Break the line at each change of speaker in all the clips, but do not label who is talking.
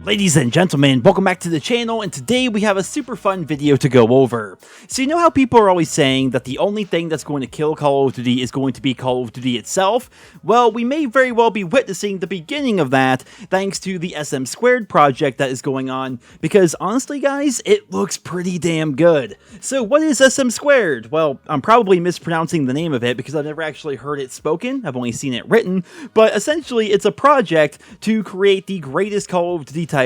Ladies and gentlemen, welcome back to the channel, and today we have a super fun video to go over. So you know how people are always saying that the only thing that's going to kill Call of Duty is going to be Call of Duty itself? Well, we may very well be witnessing the beginning of that thanks to the SM² project that is going on, because honestly guys, it looks pretty damn good. So what is SM²? Well, I'm probably mispronouncing the name of it because I've never actually heard it spoken, I've only seen it written, but essentially it's a project to create the greatest Call of Duty title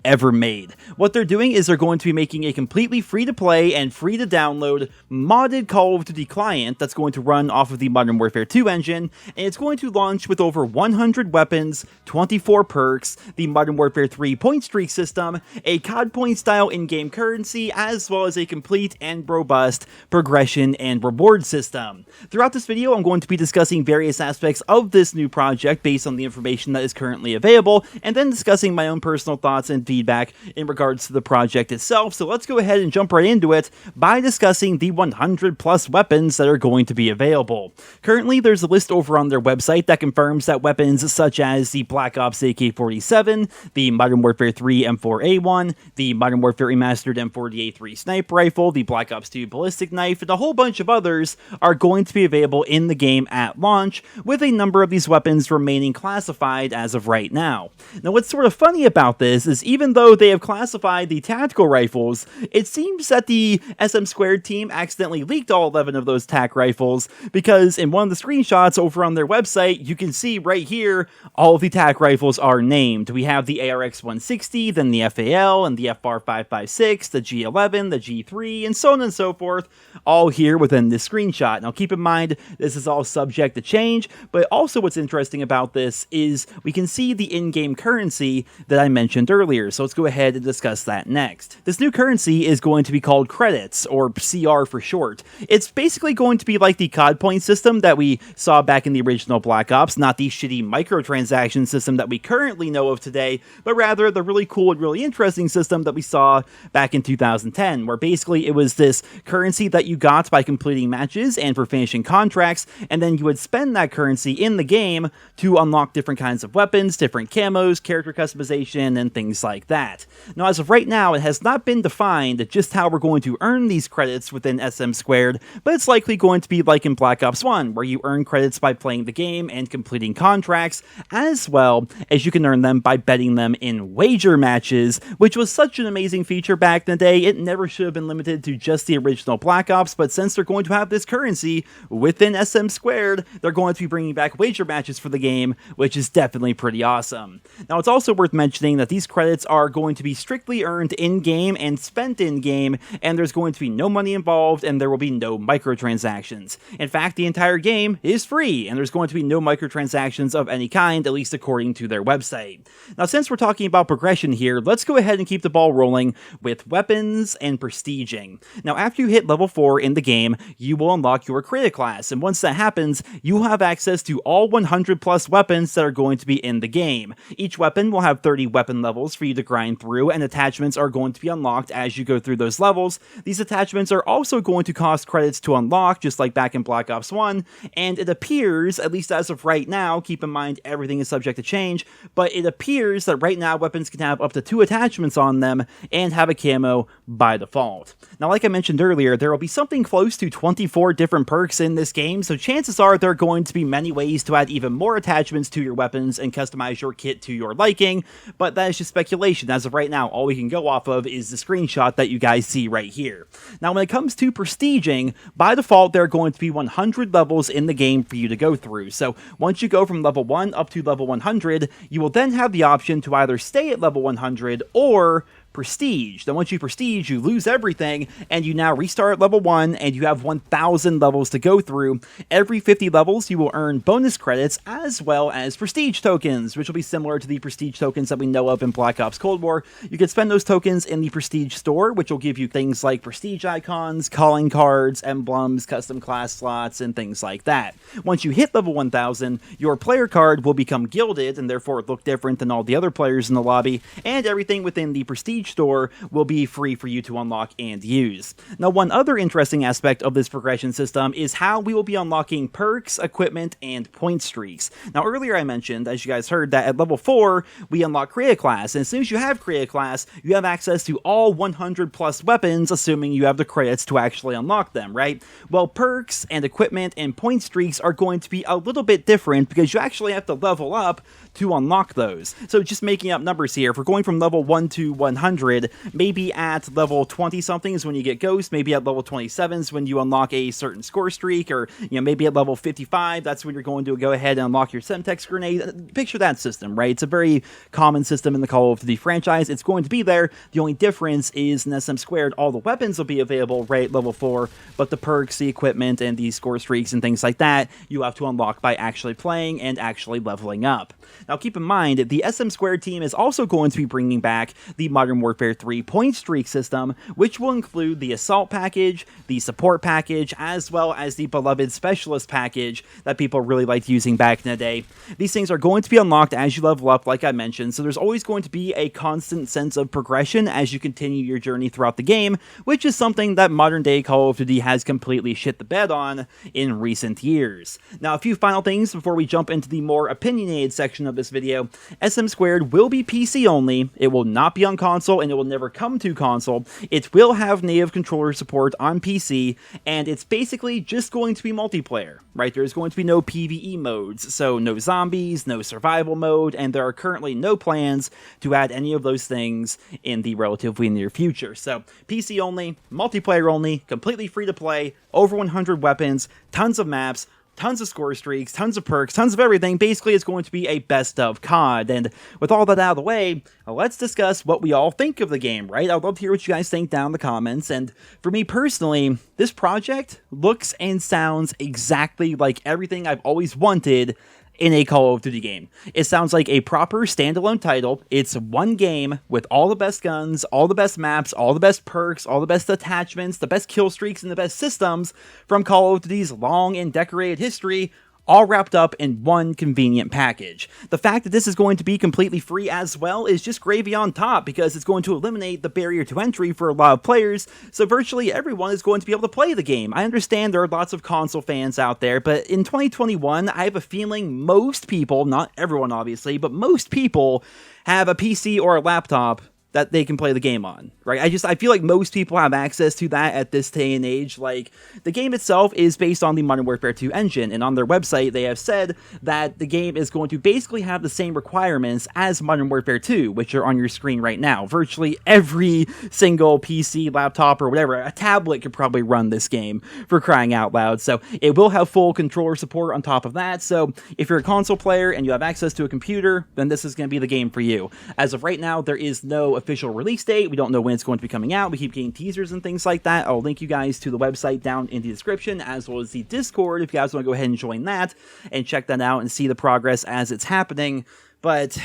ever made. What they're doing is they're going to be making a completely free-to-play and free-to-download modded Call of Duty client that's going to run off of the Modern Warfare 2 engine, and it's going to launch with over 100 weapons, 24 perks, the Modern Warfare 3 point streak system, a COD point-style in-game currency, as well as a complete and robust progression and reward system. Throughout this video, I'm going to be discussing various aspects of this new project based on the information that is currently available, and then discussing my own personal thoughts and feedback in regards to the project itself. So let's go ahead and jump right into it by discussing the 100 plus weapons that are going to be available. Currently, there's a list over on their website that confirms that weapons such as the Black Ops AK-47, the Modern Warfare 3 M4A1, the Modern Warfare Remastered M4A3 Sniper Rifle, the Black Ops 2 Ballistic Knife, and a whole bunch of others are going to be available in the game at launch, with a number of these weapons remaining classified as of right now. Now, what's sort of funny about this is even though they have classified the tactical rifles, it seems that the SM² team accidentally leaked all 11 of those TAC rifles, because in one of the screenshots over on their website, you can see right here, all of the TAC rifles are named. We have the ARX-160, then the FAL, and the FR-556, the G11, the G3, and so on and so forth, all here within this screenshot. Now keep in mind, this is all subject to change, but also what's interesting about this is we can see the in-game currency that I mentioned earlier, so let's go ahead and discuss that next. This new currency is going to be called credits, or CR for short. It's basically going to be like the COD point system that we saw back in the original Black Ops, not the shitty microtransaction system that we currently know of today, but rather the really cool and really interesting system that we saw back in 2010, where basically it was this currency that you got by completing matches and for finishing contracts, and then you would spend that currency in the game to unlock different kinds of weapons, different camos, character customization, and things like that. Now, as of right now, it has not been defined just how we're going to earn these credits within SM², but it's likely going to be like in Black Ops 1, where you earn credits by playing the game and completing contracts, as well as you can earn them by betting them in wager matches, which was such an amazing feature back in the day. It never should have been limited to just the original Black Ops, but since they're going to have this currency within SM², they're going to be bringing back wager matches for the game, which is definitely pretty awesome. Now, it's also worth mentioning that these credits are going to be strictly earned in-game and spent in-game, and there's going to be no money involved, and there will be no microtransactions. In fact, the entire game is free, and there's going to be no microtransactions of any kind, at least according to their website. Now, since we're talking about progression here, let's go ahead and keep the ball rolling with weapons and prestiging. Now, after you hit level 4 in the game, you will unlock your creator class, and once that happens, you will have access to all 100 plus weapons that are going to be in the game. Each weapon will have 30 weapon levels for you to grind through, and attachments are going to be unlocked as you go through those levels. These attachments are also going to cost credits to unlock, just like back in Black Ops 1, and it appears, at least as of right now, keep in mind everything is subject to change, but it appears that right now weapons can have up to 2 attachments on them and have a camo by default. Now, like I mentioned earlier, there will be something close to 24 different perks in this game, so chances are there are going to be many ways to add even more attachments to your weapons and customize your kit to your liking, but that is just speculation. As of right now, all we can go off of is the screenshot that you guys see right here. Now, when it comes to prestiging, by default, there are going to be 100 levels in the game for you to go through. So once you go from level 1 up to level 100, you will then have the option to either stay at level 100 or prestige. Then once you prestige, you lose everything, and you now restart at level 1, and you have 1,000 levels to go through. Every 50 levels, you will earn bonus credits, as well as prestige tokens, which will be similar to the prestige tokens that we know of in Black Ops Cold War. You can spend those tokens in the prestige store, which will give you things like prestige icons, calling cards, emblems, custom class slots, and things like that. Once you hit level 1,000, your player card will become gilded, and therefore look different than all the other players in the lobby, and everything within the prestige Prestige store will be free for you to unlock and use. Now, one other interesting aspect of this progression system is how we will be unlocking perks, equipment, and point streaks. Now, earlier I mentioned, as you guys heard, that at level 4, we unlock Create Class, and as soon as you have Create Class, you have access to all 100 plus weapons, assuming you have the credits to actually unlock them, right? Well, perks and equipment and point streaks are going to be a little bit different because you actually have to level up to unlock those. So just making up numbers here, if we're going from level 1 to 100, maybe at level 20 something is when you get Ghost, maybe at level 27 is when you unlock a certain score streak, or maybe at level 55, that's when you're going to go ahead and unlock your Semtex grenade. Picture that system, right? It's a very common system in the Call of Duty franchise. It's going to be there. The only difference is in SM Squared, all the weapons will be available right at level 4, but the perks, the equipment, and the score streaks and things like that, you have to unlock by actually playing and actually leveling up. Now keep in mind, the SM Squared team is also going to be bringing back the Modern Warfare 3 point streak system, which will include the Assault package, the Support package, as well as the beloved Specialist package that people really liked using back in the day. These things are going to be unlocked as you level up, like I mentioned, so there's always going to be a constant sense of progression as you continue your journey throughout the game, which is something that modern day Call of Duty has completely shit the bed on in recent years. Now, a few final things before we jump into the more opinionated section of this video. SM Squared will be PC only, it will not be on console, and it will never come to console. It will have native controller support on PC, and it's basically just going to be multiplayer, right? There's going to be no PvE modes, so no zombies, no survival mode, and there are currently no plans to add any of those things in the relatively near future. So PC only, multiplayer only, completely free to play, over 100 weapons, tons of maps, tons of score streaks, tons of perks, tons of everything. Basically, it's going to be a best of COD. And with all that out of the way, let's discuss what we all think of the game, right? I'd love to hear what you guys think down in the comments. And for me personally, this project looks and sounds exactly like everything I've always wanted in a Call of Duty game. It sounds like a proper standalone title. It's one game with all the best guns, all the best maps, all the best perks, all the best attachments, the best kill streaks, and the best systems from Call of Duty's long and decorated history, all wrapped up in one convenient package. The fact that this is going to be completely free as well is just gravy on top, because it's going to eliminate the barrier to entry for a lot of players, so virtually everyone is going to be able to play the game. I understand there are lots of console fans out there, but in 2021, I have a feeling most people, not everyone obviously, but most people have a PC or a laptop that they can play the game on, right? I feel like most people have access to that at this day and age. Like, the game itself is based on the Modern Warfare 2 engine, and on their website, they have said that the game is going to basically have the same requirements as Modern Warfare 2, which are on your screen right now. Virtually every single PC, laptop, or whatever, a tablet could probably run this game, for crying out loud. So it will have full controller support on top of that, so if you're a console player and you have access to a computer, then this is going to be the game for you. As of right now, there is no official release date. We don't know when it's going to be coming out. We keep getting teasers and things like that. I'll link you guys to the website down in the description, as well as the Discord if you guys want to go ahead and join that and check that out and see the progress as it's happening. But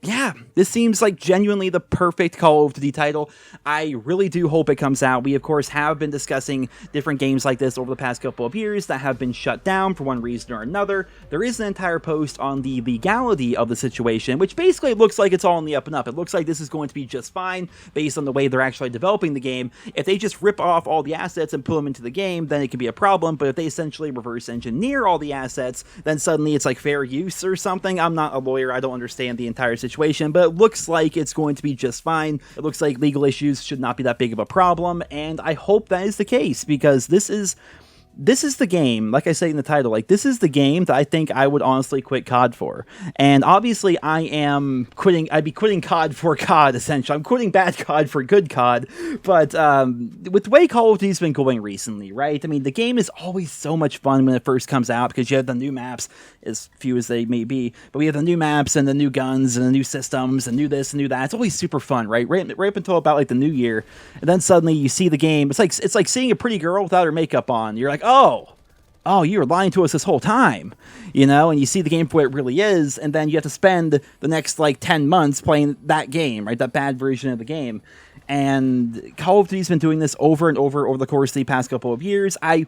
yeah, this seems like genuinely the perfect Call of Duty title. I really do hope it comes out. We, of course, have been discussing different games like this over the past couple of years that have been shut down for one reason or another. There is an entire post on the legality of the situation, which basically looks like it's all on the up and up. It looks like this is going to be just fine based on the way they're actually developing the game. If they just rip off all the assets and put them into the game, then it can be a problem. But if they essentially reverse engineer all the assets, then suddenly it's like fair use or something. I'm not a lawyer. I don't understand the entire situation, but it looks like it's going to be just fine. It looks like legal issues should not be that big of a problem, and I hope that is the case, because this is the game, like I say in the title, like, this is the game that I think I would honestly quit COD for. And obviously I'd be quitting COD for COD, essentially. I'm quitting bad COD for good COD, but with the way Call of Duty's been going recently, right? I mean, the game is always so much fun when it first comes out, because you have the new maps, as few as they may be, but we have the new maps and the new guns and the new systems and new this and new that. It's always super fun, right? Right up until about like the new year, and then suddenly you see the game. It's like seeing a pretty girl without her makeup on. You're like, oh, you were lying to us this whole time, and you see the game for what it really is, and then you have to spend the next, 10 months playing that game, right, that bad version of the game. And Call of Duty's been doing this over and over the course of the past couple of years. I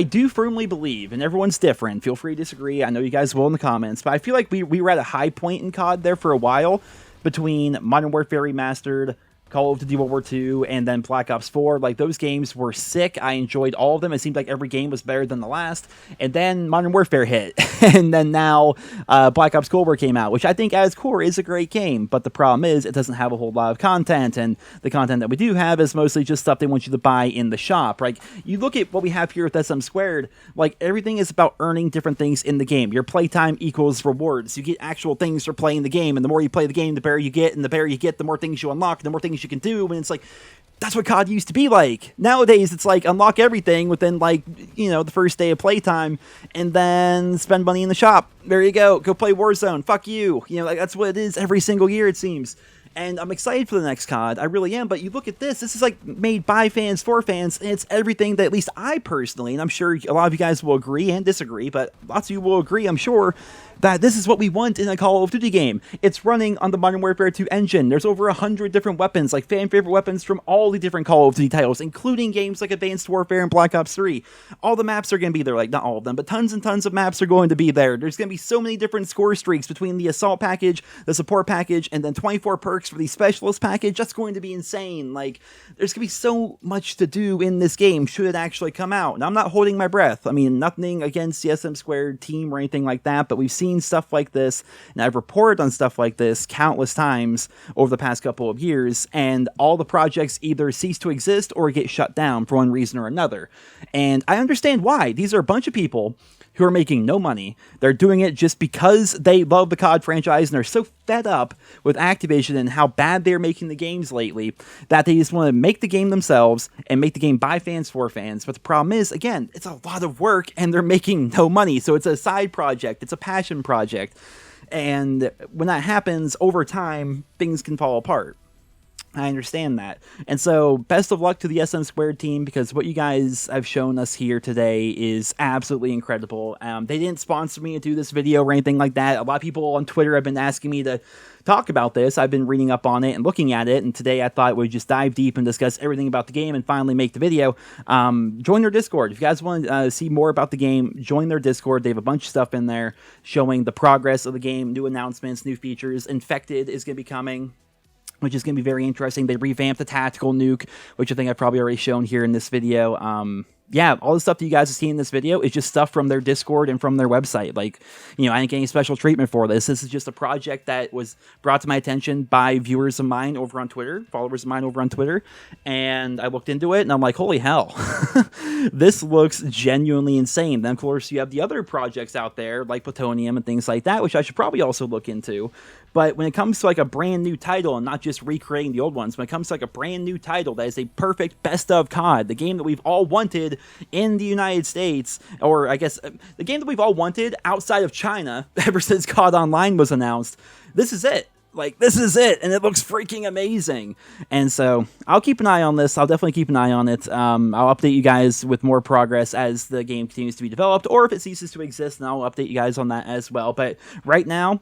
do firmly believe, and everyone's different, feel free to disagree, I know you guys will in the comments, but I feel like we were at a high point in COD there for a while, between Modern Warfare Remastered, Call of Duty World War II, and then Black Ops 4. Like, those games were sick. I enjoyed all of them. It seemed like every game was better than the last. And then Modern Warfare hit. And then now Black Ops Cold War came out, which I think at its core is a great game. But the problem is it doesn't have a whole lot of content. And the content that we do have is mostly just stuff they want you to buy in the shop. Like, you look at what we have here with SM Squared, like, everything is about earning different things in the game. Your playtime equals rewards. You get actual things for playing the game. And the more you play the game, the better you get. And the better you get, the more things you unlock, the more things you can do. And it's like, that's what COD used to be like. Nowadays, it's like unlock everything within, like, you know, the first day of playtime, and then spend money in the shop. There you go. Go play Warzone. Fuck you. You know, like, that's what it is every single year, it seems. And I'm excited for the next COD. I really am. But you look at this. This is like made by fans for fans. And it's everything that at least I personally, and I'm sure a lot of you guys will agree and disagree, but lots of you will agree, I'm sure, that this is what we want in a Call of Duty game. It's running on the Modern Warfare 2 engine. There's over 100 different weapons, like fan favorite weapons from all the different Call of Duty titles, including games like Advanced Warfare and Black Ops 3. All the maps are going to be there, like, not all of them, but tons and tons of maps are going to be there. There's going to be so many different score streaks between the Assault package, the Support package, and then 24 perks for the Specialist package. That's going to be insane. Like, there's going to be so much to do in this game should it actually come out. And I'm not holding my breath. I mean, nothing against the SM Squared team or anything like that, but we've seen stuff like this, and I've reported on stuff like this countless times over the past couple of years, and all the projects either cease to exist or get shut down for one reason or another. And I understand why. These are a bunch of people who are making no money. They're doing it just because they love the COD franchise, and they're so fed up with Activision and how bad they're making the games lately that they just want to make the game themselves and make the game by fans for fans. But the problem is, again, it's a lot of work and they're making no money. So it's a side project. It's a passion project. And when that happens, over time, things can fall apart. I understand that. And so, best of luck to the SM Squared team, because what you guys have shown us here today is absolutely incredible. They didn't sponsor me to do this video or anything like that. A lot of people on Twitter have been asking me to talk about this. I've been reading up on it and looking at it, and today I thought we'd just dive deep and discuss everything about the game and finally make the video. Join their Discord. If you guys want to see more about the game, join their Discord. They have a bunch of stuff in there showing the progress of the game, new announcements, new features. Infected is going to be coming, which is going to be very interesting. They revamped the tactical nuke, which I think I've probably already shown here in this video. Yeah, all the stuff that you guys have seen in this video is just stuff from their Discord and from their website. Like, you know, I didn't get any special treatment for this. This is just a project that was brought to my attention by viewers of mine over on Twitter, followers of mine over on Twitter, and I looked into it, and I'm like, holy hell, this looks genuinely insane. Then, of course, you have the other projects out there, like Plutonium and things like that, which I should probably also look into. But when it comes to, like, a brand new title and not just recreating the old ones, when it comes to, like, a brand new title that is a perfect best of COD, the game that we've all wanted in the United States, or I guess the game that we've all wanted outside of China ever since COD Online was announced, this is it. Like, this is it, and it looks freaking amazing. And so, I'll keep an eye on this. I'll definitely keep an eye on it. I'll update you guys with more progress as the game continues to be developed, or if it ceases to exist, and I'll update you guys on that as well. But right now,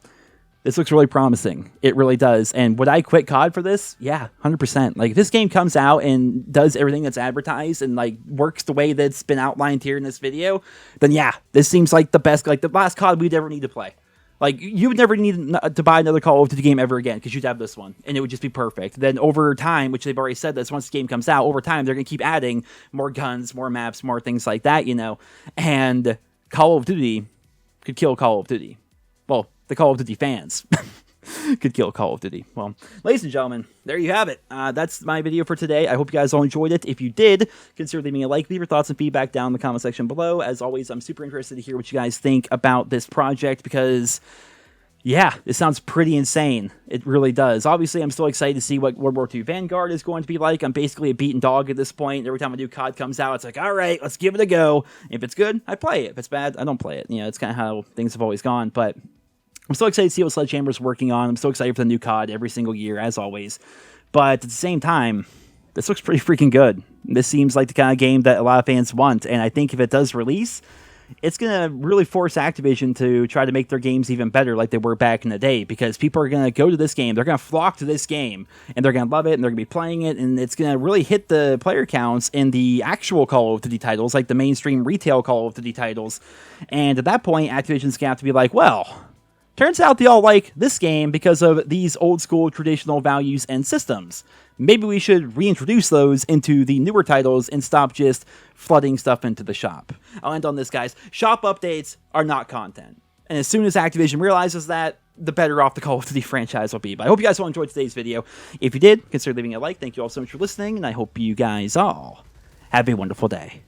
this looks really promising. It really does. And would I quit COD for this? Yeah, 100%. Like, if this game comes out and does everything that's advertised and, like, works the way that's been outlined here in this video, then yeah, this seems like the best, like, the last COD we'd ever need to play. Like, you would never need to buy another Call of Duty game ever again, because you'd have this one, and it would just be perfect. Then over time, which they've already said this, once the game comes out, over time, they're going to keep adding more guns, more maps, more things like that, you know, and Call of Duty could kill Call of Duty. Well, the Call of Duty fans could kill Call of Duty. Well, ladies and gentlemen, there you have it. That's my video for today. I hope you guys all enjoyed it. If you did, consider leaving a like, leave your thoughts and feedback down in the comment section below. As always, I'm super interested to hear what you guys think about this project, because yeah, it sounds pretty insane. It really does. Obviously, I'm still excited to see what World War II Vanguard is going to be like. I'm basically a beaten dog at this point. Every time a new COD comes out, it's like, all right, let's give it a go. If it's good, I play it. If it's bad, I don't play it. You know, it's kind of how things have always gone, but I'm so excited to see what Sledgehammer's working on. I'm so excited for the new COD every single year, as always. But at the same time, this looks pretty freaking good. This seems like the kind of game that a lot of fans want, and I think if it does release, it's going to really force Activision to try to make their games even better like they were back in the day, because people are going to go to this game, they're going to flock to this game, and they're going to love it, and they're going to be playing it, and it's going to really hit the player counts in the actual Call of Duty titles, like the mainstream retail Call of Duty titles. And at that point, Activision's going to have to be like, well, Turns out they all like this game because of these old school traditional values and systems. Maybe we should reintroduce those into the newer titles and stop just flooding stuff into the shop. I'll end on this, guys. Shop updates are not content. And as soon as Activision realizes that, the better off the Call of Duty franchise will be. But I hope you guys all enjoyed today's video. If you did, consider leaving a like. Thank you all so much for listening, and I hope you guys all have a wonderful day.